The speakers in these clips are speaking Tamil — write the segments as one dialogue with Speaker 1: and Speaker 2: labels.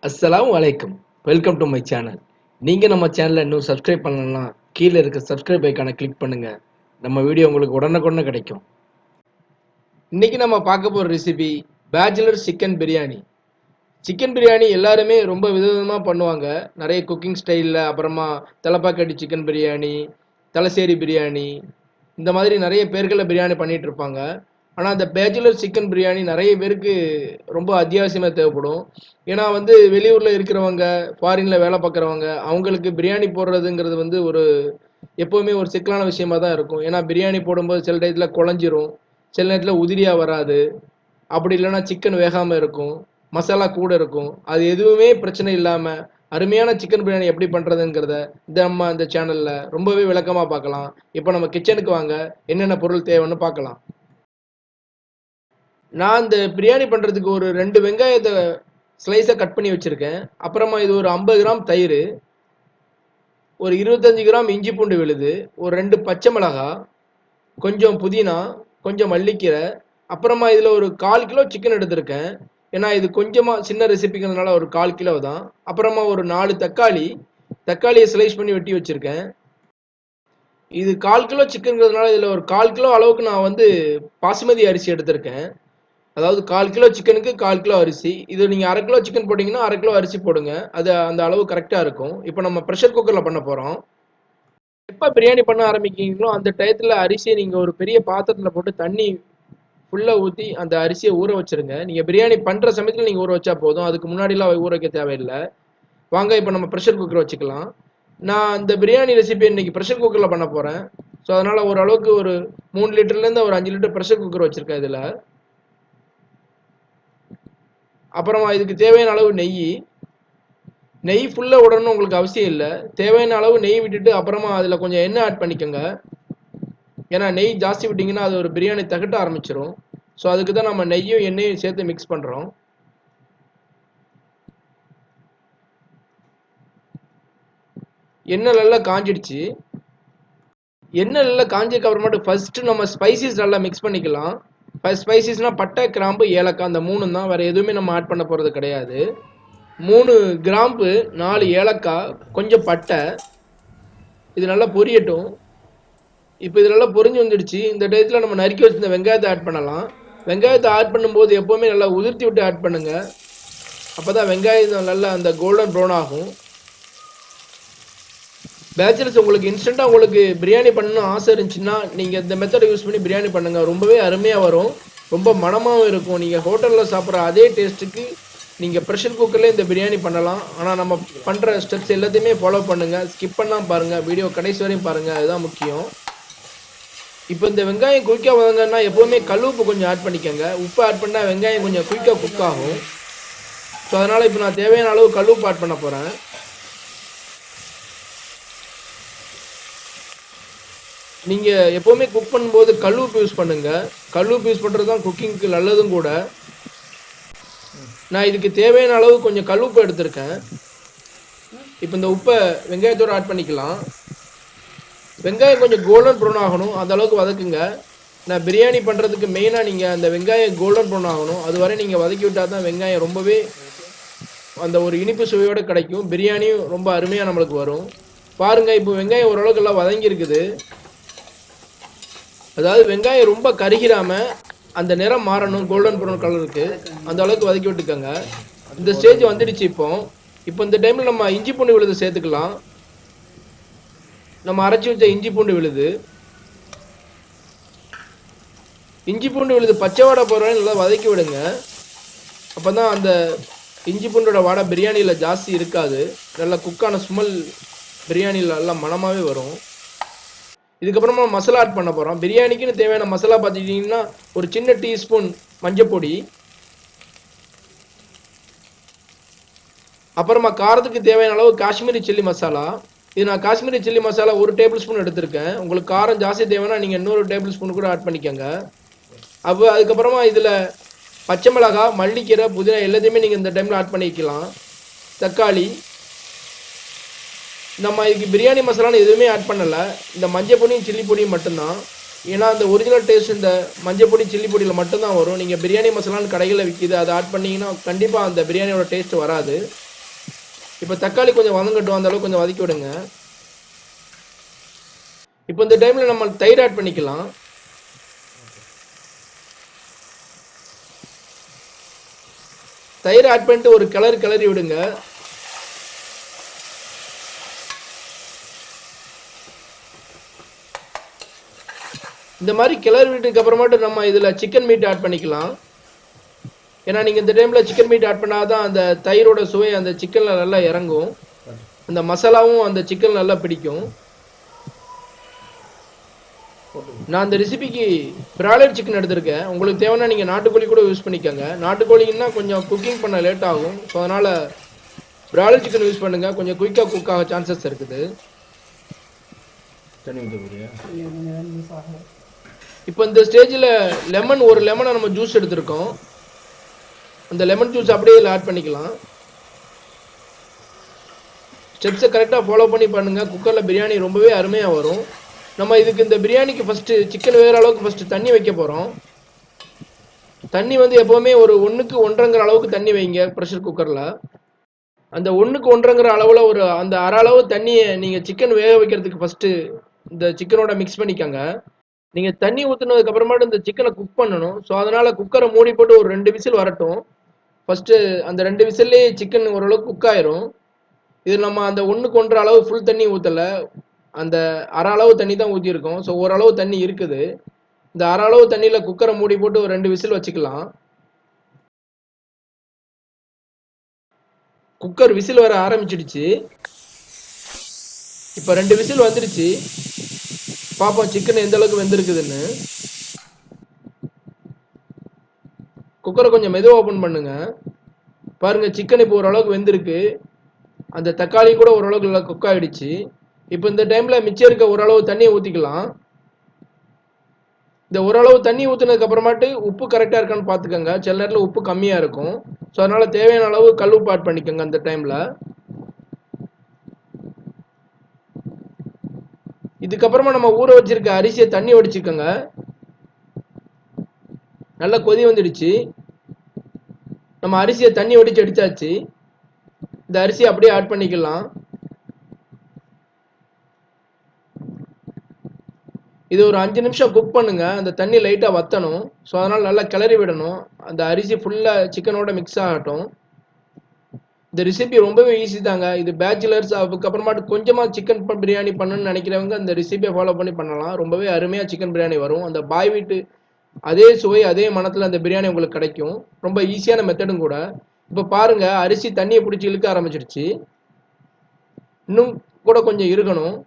Speaker 1: அஸ்ஸலாமு அலைக்கும். Welcome to my channel. நீங்கள் நம்ம சேனலை இன்னும் சப்ஸ்கிரைப் பண்ணலன்னா கீழே இருக்க சப்ஸ்கிரைப் ஐக்கானை கிளிக் பண்ணுங்கள். நம்ம வீடியோ உங்களுக்கு உடனுக்குடனே கிடைக்கும். இன்றைக்கி நம்ம பார்க்க போகிற recipe bachelor chicken biryani. Chicken biryani எல்லாருமே ரொம்ப விதவிதமாக பண்ணுவாங்க. நிறைய குக்கிங் ஸ்டைலில், அப்புறமா தலப்பாக்கட்டி சிக்கன் பிரியாணி, தலசேரி பிரியாணி, இந்த மாதிரி நிறைய பேர்களில் பிரியாணி பண்ணிகிட்டு இருப்பாங்க. ஆனால் அந்த பேச்சுலர் சிக்கன் பிரியாணி நிறைய பேருக்கு ரொம்ப அத்தியாவசியமாக தேவைப்படும். ஏன்னா வெளியூரில் இருக்கிறவங்க, ஃபாரினில் வேலை பார்க்குறவங்க, அவங்களுக்கு பிரியாணி போடுறதுங்கிறது ஒரு எப்போவுமே ஒரு சிக்கலான விஷயமா தான் இருக்கும். ஏன்னா பிரியாணி போடும்போது சில டயத்தில் குழஞ்சிரும், சில நேரத்தில் உதிரியாக வராது, அப்படி இல்லைன்னா சிக்கன் வேகாமல் இருக்கும், மசாலா கூட இருக்கும். அது எதுவுமே பிரச்சனை இல்லாமல் அருமையான சிக்கன் பிரியாணி எப்படி பண்ணுறதுங்கிறத நம்ம இந்த சேனலில் ரொம்பவே விளக்கமாக பார்க்கலாம். இப்போ நம்ம கிச்சனுக்கு வாங்க, என்னென்ன பொருள் தேவைன்னு பார்க்கலாம். நான் இந்த பிரியாணி பண்ணுறதுக்கு ஒரு 2 வெங்காயத்தை ஸ்லைஸாக கட் பண்ணி வச்சுருக்கேன். அப்புறமா இது ஒரு 50 கிராம் தயிர், ஒரு 25 கிராம் இஞ்சி பூண்டு விழுது, ஒரு 2 பச்சை மிளகாய், கொஞ்சம் புதினா, கொஞ்சம் மல்லிக்கீரை, அப்புறமா இதில் ஒரு 1/4 கிலோ சிக்கன் எடுத்திருக்கேன். ஏன்னா இது கொஞ்சமாக சின்ன ரெசிபிங்கிறதுனால ஒரு 1/4 கிலோ தான். அப்புறமா ஒரு 4 தக்காளியை ஸ்லைஸ் பண்ணி வெட்டி வச்சுருக்கேன். இது 1/4 கிலோ சிக்கனுங்கிறதுனால இதில் ஒரு 1/4 கிலோ அளவுக்கு நான் பாசுமதி அரிசி எடுத்திருக்கேன். அதாவது 1/4 கிலோ சிக்கனுக்கு 1/4 கிலோ அரிசி. இது நீங்கள் 1/2 கிலோ சிக்கன் போட்டிங்கன்னா 1/2 கிலோ அரிசி போடுங்க. அது அந்த அளவு கரெக்டாக இருக்கும். இப்போ நம்ம ப்ரெஷர் குக்கரில் பண்ண போகிறோம். எப்போ பிரியாணி பண்ண ஆரம்பிக்கிறீங்களோ அந்த டயத்தில் அரிசியை நீங்கள் ஒரு பெரிய பாத்திரத்தில் போட்டு தண்ணி ஃபுல்லாக ஊற்றி அந்த அரிசியை ஊற வச்சுருங்க. நீங்கள் பிரியாணி பண்ணுற சமயத்தில் நீங்கள் ஊற வச்சா போதும், அதுக்கு முன்னாடிலாம் ஊற வைக்க தேவையில்லை. வாங்க இப்போ நம்ம ப்ரெஷர் குக்கர் வச்சுக்கலாம். நான் இந்த பிரியாணி ரெசிபி இன்றைக்கி ப்ரெஷர் குக்கரில் பண்ண போகிறேன். ஸோ அதனால் ஓரளவுக்கு ஒரு 3 லிட்டர்லேருந்து ஒரு 5 லிட்டர் ப்ரெஷர் குக்கர் வச்சுருக்கேன். இதில் அப்புறமா இதுக்கு தேவையான அளவு நெய் ஃபுல்லாக விடணும்னு உங்களுக்கு அவசியம் இல்லை. தேவையான அளவு நெய் விட்டுட்டு அப்புறமா அதில் கொஞ்சம் எண்ணெய் ஆட் பண்ணிக்கோங்க. ஏன்னா நெய் ஜாஸ்தி விட்டிங்கன்னா அது ஒரு பிரியாணி தகட்ட ஆரம்பிச்சிடும். ஸோ அதுக்கு தான் நம்ம நெய்யும் எண்ணெயும் சேர்த்து மிக்ஸ் பண்ணுறோம். எண்ணெய் நல்லா காஞ்சிடுச்சு. எண்ணெய் நல்லா காஞ்சதுக்கு அப்புறமாட்டு ஃபர்ஸ்ட்டு நம்ம ஸ்பைசஸ் நல்லா மிக்ஸ் பண்ணிக்கலாம். ஸ்பைசஸ்னால் பட்டை, கிராம்பு, ஏலக்காய், அந்த 3 தான். வேறு எதுவுமே நம்ம ஆட் பண்ண போகிறது கிடையாது. 3 கிராம்பு, 4 ஏலக்காய், கொஞ்சம் பட்டை, இது நல்லா பொரியட்டும். இப்போ இது நல்லா பொரிஞ்சு வந்துடுச்சு. இந்த டயத்தில் நம்ம நறுக்கி வச்சிருந்த வெங்காயத்தை ஆட் பண்ணலாம். வெங்காயத்தை ஆட் பண்ணும்போது எப்போவுமே நல்லா உதிர்த்தி விட்டு ஆட் பண்ணுங்கள். அப்போ தான் வெங்காயம் நல்லா அந்த கோல்டன் ப்ரௌன் ஆகும். பேச்சுலர்ஸ் உங்களுக்கு இன்ஸ்டண்ட்டாக உங்களுக்கு பிரியாணி பண்ணணும்னு ஆசை இருந்துச்சுன்னா நீங்கள் இந்த மெத்தடை யூஸ் பண்ணி பிரியாணி பண்ணுங்கள். ரொம்பவே அருமையாக வரும், ரொம்ப மனமாகவும் இருக்கும். நீங்கள் ஹோட்டலில் சாப்பிட்ற அதே டேஸ்ட்டுக்கு நீங்கள் ப்ரெஷர் குக்கர்லேயே இந்த பிரியாணி பண்ணலாம். ஆனால் நம்ம பண்ணுற ஸ்டெப்ஸ் எல்லாத்தையுமே ஃபாலோ பண்ணுங்கள், ஸ்கிப் பண்ணாமல் பாருங்கள், வீடியோ கடைசி வரையும் பாருங்கள், அதுதான் முக்கியம். இப்போ இந்த வெங்காயம் குயிக்காக வதங்கன்னா எப்போவுமே கல்லுப்பு கொஞ்சம் ஆட் பண்ணிக்கோங்க. உப்பு ஆட் பண்ணால் வெங்காயம் கொஞ்சம் குயிக்காக குக் ஆகும். ஸோ அதனால் இப்போ நான் தேவையான அளவு கல்லுப்பு ஆட் பண்ண போகிறேன். நீங்கள் எப்போவுமே குக் பண்ணும்போது கல்லுப்பு யூஸ் பண்ணுங்கள். கல்லுப்பு யூஸ் பண்ணுறது தான் குக்கிங்க்கு நல்லதும் கூட. நான் இதுக்கு தேவையான அளவு கொஞ்சம் கல்லுப்பு எடுத்திருக்கேன். இப்போ இந்த உப்பை வெங்காயத்தோடு ஆட் பண்ணிக்கலாம். வெங்காயம் கொஞ்சம் கோல்டன் ப்ரௌன் ஆகணும், அந்த அளவுக்கு வதக்குங்க. நான் பிரியாணி பண்ணுறதுக்கு மெயினாக நீங்கள் அந்த வெங்காயம் கோல்டன் ப்ரௌன் ஆகணும், அதுவரை நீங்கள் வதக்கி விட்டால் தான் வெங்காயம் ரொம்பவே அந்த ஒரு இனிப்பு சுவையோடு கிடைக்கும். பிரியாணியும் ரொம்ப அருமையாக நம்மளுக்கு வரும். பாருங்கள், இப்போ வெங்காயம் ஓரளவுக்கு எல்லாம் வதங்கியிருக்குது. அதாவது வெங்காயம் ரொம்ப கருகிராமல் அந்த நிறம் மாறணும், கோல்டன் ப்ரௌன் கலருக்கு, அந்த அளவுக்கு வதக்கி விட்டுக்கோங்க. இந்த ஸ்டேஜ் வந்துடுச்சு. இப்போ இந்த டைமில் நம்ம இஞ்சி பூண்டு விழுது சேர்த்துக்கலாம். நம்ம அரைச்சி வச்ச இஞ்சி பூண்டு விழுது பச்சை வாடை போகிற நல்லா வதக்கி விடுங்க. அப்போ தான் அந்த இஞ்சி பூண்டோட வாடை பிரியாணியில் ஜாஸ்தி இருக்காது. நல்லா குக்கான ஸ்மெல் பிரியாணியில் நல்லா மணமாகவே வரும். இதுக்கப்புறமா மசாலா ஆட் பண்ண போகிறோம். பிரியாணிக்குன்னு தேவையான மசாலா பார்த்துக்கிட்டிங்கன்னா ஒரு சின்ன டீஸ்பூன் மஞ்சப்பொடி, அப்புறமா காரத்துக்கு தேவையான அளவு காஷ்மீரி சில்லி மசாலா. இது நான் Kashmiri chilli masala 1 table spoon எடுத்திருக்கேன். உங்களுக்கு காரம் ஜாஸ்தி தேவைன்னா நீங்கள் இன்னொரு டேபிள் ஸ்பூன் கூட ஆட் பண்ணிக்கோங்க. அதுக்கப்புறமா இதில் பச்சை மிளகாய், மல்லிக்கீரை, புதினா எல்லாத்தையுமே நீங்கள் இந்த டைமில் ஆட் பண்ணிக்கலாம். தக்காளி, நம்ம இதுக்கு பிரியாணி மசாலான்னு எதுவுமே ஆட் பண்ணலை. இந்த மஞ்சள் பொடியும் சில்லி பொடியும் மட்டும்தான். ஏன்னா அந்த ஒரிஜினல் டேஸ்ட் இந்த மஞ்சள் பொடி சில்லி பொடியில் மட்டும்தான் வரும். நீங்கள் பிரியாணி மசாலான்னு கடைகளில் விற்கிது, அதை ஆட் பண்ணிங்கன்னா கண்டிப்பாக அந்த பிரியாணியோட டேஸ்ட் வராது. இப்போ தக்காளி கொஞ்சம் வதங்கட்டும், அந்த அளவுக்கு கொஞ்சம் வதக்கி விடுங்க. இப்போ இந்த டைம்ல நம்ம தயிர் ஆட் பண்ணிக்கலாம். தயிர் ஆட் பண்ணிட்டு ஒரு கிளறி விடுங்க. இந்த மாதிரி கிளறி விட்டதுக்கு அப்புறமாட்டு நம்ம இதுல சிக்கன் மீட் ஆட் பண்ணிக்கலாம். ஏன்னா நீங்க இந்த டைம்ல சிக்கன் மீட் ஆட் பண்ணாதான் அந்த தயிரோட சுவை அந்த சிக்கன்ல நல்லா இறங்கும். அந்த மசாலாவும் அந்த சிக்கன் நல்லா பிடிக்கும். நான் அந்த ரெசிபிக்கு பிராய்லர் சிக்கன் எடுத்திருக்கேன். உங்களுக்கு தேவைன்னா நீங்க நாட்டுக்கோழி கூட யூஸ் பண்ணிக்கோங்க. நாட்டுக்கோழின்னா கொஞ்சம் குக்கிங் பண்ண லேட் ஆகும். ஸோ அதனால பிராய்லர் சிக்கன் யூஸ் பண்ணுங்க. கொஞ்சம் குயிக்கா குக் ஆக சான்சஸ் இருக்குது. இப்போ இந்த ஸ்டேஜில் ஒரு லெமனை நம்ம ஜூஸ் எடுத்திருக்கோம். அந்த லெமன் ஜூஸ் அப்படியே இதில் ஆட் பண்ணிக்கலாம். ஸ்டெப்ஸை கரெக்டாக ஃபாலோ பண்ணி பண்ணுங்க. குக்கரில் பிரியாணி ரொம்பவே அருமையாக வரும். நம்ம இதுக்கு இந்த பிரியாணிக்கு ஃபர்ஸ்ட் சிக்கன் வேகிற அளவுக்கு ஃபர்ஸ்ட் தண்ணி வைக்க போகிறோம். தண்ணி வந்து எப்போவுமே ஒரு 1க்கு 1.5 அளவுக்கு தண்ணி வைங்க ப்ரெஷர் குக்கரில். அந்த 1க்கு 1.5 அளவில் ஒரு அந்த அரை அளவு தண்ணியை நீங்கள் சிக்கன் வேக வைக்கிறதுக்கு ஃபர்ஸ்ட் இந்த சிக்கனோட மிக்ஸ் பண்ணிக்கோங்க. நீங்கள் தண்ணி ஊற்றுனதுக்கு அப்புறமாட்டு இந்த சிக்கனை குக் பண்ணணும். ஸோ அதனால் குக்கரை மூடி போட்டு ஒரு 2 விசில் வரட்டும். ஃபர்ஸ்ட் அந்த 2 விசில்லே சிக்கன் ஓரளவுக்கு குக் ஆயிரும். இது நம்ம அந்த 1க்கு 1.5 அளவு ஃபுல் தண்ணி ஊற்றலை, அந்த அரை அளவு தண்ணி தான் ஊற்றிருக்கோம். ஸோ ஓரளவு தண்ணி இருக்குது. இந்த அரை அளவு தண்ணியில் குக்கரை மூடி போட்டு ஒரு 2 விசில் வச்சுக்கலாம். குக்கர் விசில் வர ஆரம்பிச்சிடுச்சு. இப்போ 2 விசில் வந்துடுச்சு. பார்ப்போம் சிக்கன் எந்த அளவுக்கு வெந்திருக்குதுன்னு. குக்கரை கொஞ்சம் மெதுவாக ஓப்பன் பண்ணுங்க. பாருங்க சிக்கன் இப்போ ஓரளவுக்கு வெந்திருக்கு. அந்த தக்காளி கூட ஓரளவுக்கு நல்லா குக் ஆகிடுச்சு. இப்போ இந்த டைமில் மிச்சம் இருக்க ஓரளவு தண்ணியை ஊற்றிக்கலாம். இந்த ஓரளவு தண்ணி ஊற்றுனதுக்கு அப்புறமாட்டு உப்பு கரெக்டாக இருக்கான்னு பார்த்துக்கோங்க. சில நேரத்தில் உப்பு கம்மியாக இருக்கும். ஸோ அதனால் தேவையான அளவு கல் உப்பு ஆட் பண்ணிக்கோங்க. அந்த டைமில் இதுக்கப்புறமா நம்ம ஊற வச்சிருக்க அரிசியை தண்ணி வடிச்சுக்கோங்க. நல்லா கொதி வந்துடுச்சு. நம்ம அரிசியை தண்ணி வடிச்சு எடுத்தாச்சு. இந்த அரிசியை அப்படியே ஆட் பண்ணிக்கலாம். இது ஒரு 5 நிமிஷம் குக் பண்ணுங்க. அந்த தண்ணி லைட்டாக வற்றணும். ஸோ அதனால் நல்லா கிளறி விடணும். அந்த அரிசி ஃபுல்லாக சிக்கனோட மிக்ஸ் ஆகட்டும். இந்த ரெசிபி ரொம்பவே ஈஸி தாங்க. இது பேச்சுலர்ஸ் அதுக்கப்புறமாட்டு கொஞ்சமாக சிக்கன் பிரியாணி பண்ணணும்னு நினைக்கிறவங்க அந்த ரெசிபியை ஃபாலோ பண்ணி பண்ணலாம். ரொம்பவே அருமையாக சிக்கன் பிரியாணி வரும். அந்த பாய் வீட்டு அதே சுவை அதே மனத்தில் அந்த பிரியாணி உங்களுக்கு கிடைக்கும். ரொம்ப ஈஸியான மெத்தடும் கூட. இப்போ பாருங்க அரிசி தண்ணியை பிடிச்சி இழுக்க ஆரம்பிச்சிருச்சு. இன்னும் கூட கொஞ்சம் இருக்கணும்.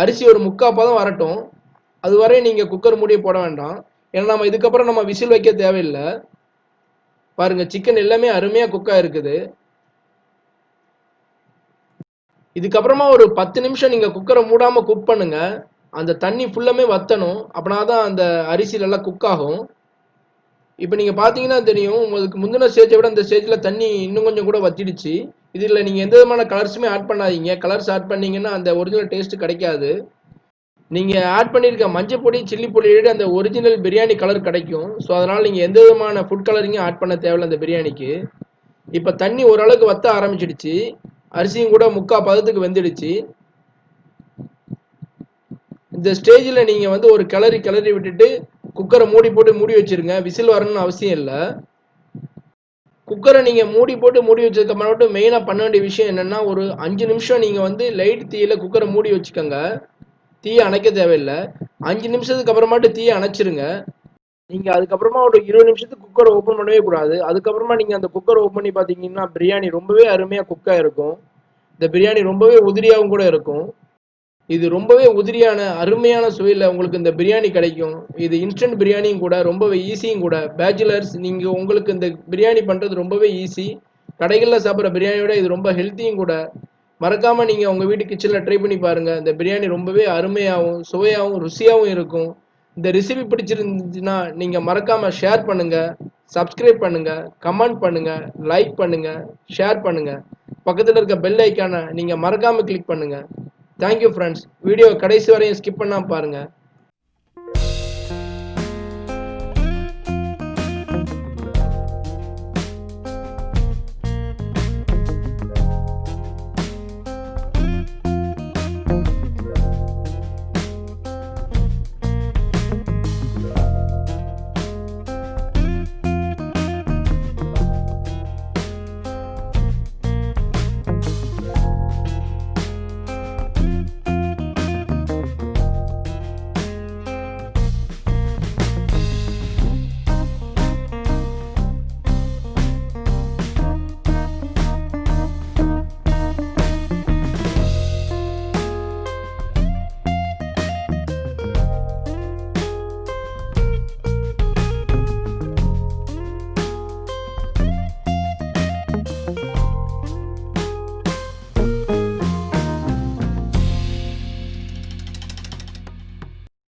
Speaker 1: அரிசி ஒரு 3/4 பதம் வரட்டும். அதுவரை நீங்கள் குக்கர் மூடியை போட வேண்டாம். ஏன்னா நம்ம இதுக்கப்புறம் நம்ம விசில் வைக்க தேவையில்லை. பாருங்க சிக்கன் எல்லாமே அருமையாக குக்காக இருக்குது. இதுக்கப்புறமா ஒரு 10 நிமிஷம் நீங்கள் குக்கரை மூடாமல் குக் பண்ணுங்க. அந்த தண்ணி ஃபுல்லாமே வற்றணும். அப்படின்னா தான் அந்த அரிசி நல்லா குக் ஆகும். இப்போ நீங்கள் பார்த்தீங்கன்னா தெரியும், உங்களுக்கு முந்தின ஸ்டேஜை விட அந்த ஸ்டேஜில் தண்ணி இன்னும் கொஞ்சம் கூட வற்றிடுச்சு. இதில் நீங்கள் எந்த விதமான கலர்ஸுமே ஆட் பண்ணாதீங்க. கலர்ஸ் ஆட் பண்ணீங்கன்னா அந்த ஒரிஜினல் டேஸ்ட் கிடைக்காது. நீங்கள் ஆட் பண்ணியிருக்க மஞ்சள் பொடி சில்லி பொடியோட அந்த ஒரிஜினல் பிரியாணி கலர் கிடைக்கும். ஸோ அதனால் நீங்கள் எந்த விதமான ஃபுட் கலரிங்கும் ஆட் பண்ண தேவையில்ல அந்த பிரியாணிக்கு. இப்போ தண்ணி ஓரளவுக்கு வற்ற ஆரம்பிச்சிடுச்சு. அரிசியும் கூட 3/4 பதத்துக்கு வெந்துடுச்சு. இந்த ஸ்டேஜில் நீங்கள் வந்து ஒரு கிளறி விட்டுட்டு குக்கரை மூடி வச்சிருங்க. விசில் வரணும்னு அவசியம் இல்லை. குக்கரை நீங்கள் மூடி வச்சதுக்கு அப்புறம் மெயினாக பண்ண வேண்டிய விஷயம் என்னென்னா, ஒரு 5 நிமிஷம் நீங்கள் வந்து லைட் தீயில குக்கரை மூடி வச்சுக்கோங்க. தீயை அணைக்க தேவையில்லை. 5 நிமிஷத்துக்கு அப்புறமாட்டு தீயை அணைச்சிருங்க. நீங்கள் அதுக்கப்புறமா ஒரு 20 நிமிஷத்துக்கு குக்கரை ஓப்பன் பண்ணவே கூடாது. அதுக்கப்புறமா நீங்கள் அந்த குக்கரை ஓப்பன் பண்ணி பார்த்தீங்கன்னா பிரியாணி ரொம்பவே அருமையாக குக்காக இருக்கும். இந்த பிரியாணி ரொம்பவே உதிரியாகவும் கூட இருக்கும். இது ரொம்பவே உதிரியான அருமையான சுவையில் உங்களுக்கு இந்த பிரியாணி கிடைக்கும். இது இன்ஸ்டன்ட் பிரியாணியும் கூட, ரொம்பவே ஈஸியும் கூட. பேச்சுலர்ஸ் நீங்கள் உங்களுக்கு இந்த பிரியாணி பண்ணுறது ரொம்பவே ஈஸி. கடைகளில் சாப்பிட்ற பிரியாணியோட இது ரொம்ப ஹெல்த்தியும் கூட. மறக்காமல் நீங்கள் உங்கள் வீட்டு கிச்சனில் ட்ரை பண்ணி பாருங்கள். இந்த பிரியாணி ரொம்பவே அருமையாகவும் சுவையாகவும் ருசியாகவும் இருக்கும். இந்த ரெசிபி பிடிச்சிருந்துச்சுன்னா நீங்கள் மறக்காமல் ஷேர் பண்ணுங்கள், சப்ஸ்கிரைப் பண்ணுங்கள், கமெண்ட் பண்ணுங்கள், லைக் பண்ணுங்கள், ஷேர் பண்ணுங்கள். பக்கத்தில் இருக்க பெல் ஐக்கானை நீங்கள் மறக்காமல் கிளிக் பண்ணுங்கள். Thank you friends. வீடியோ கடைசி வரையும் ஸ்கிப் பண்ணாமல் பாருங்கள்.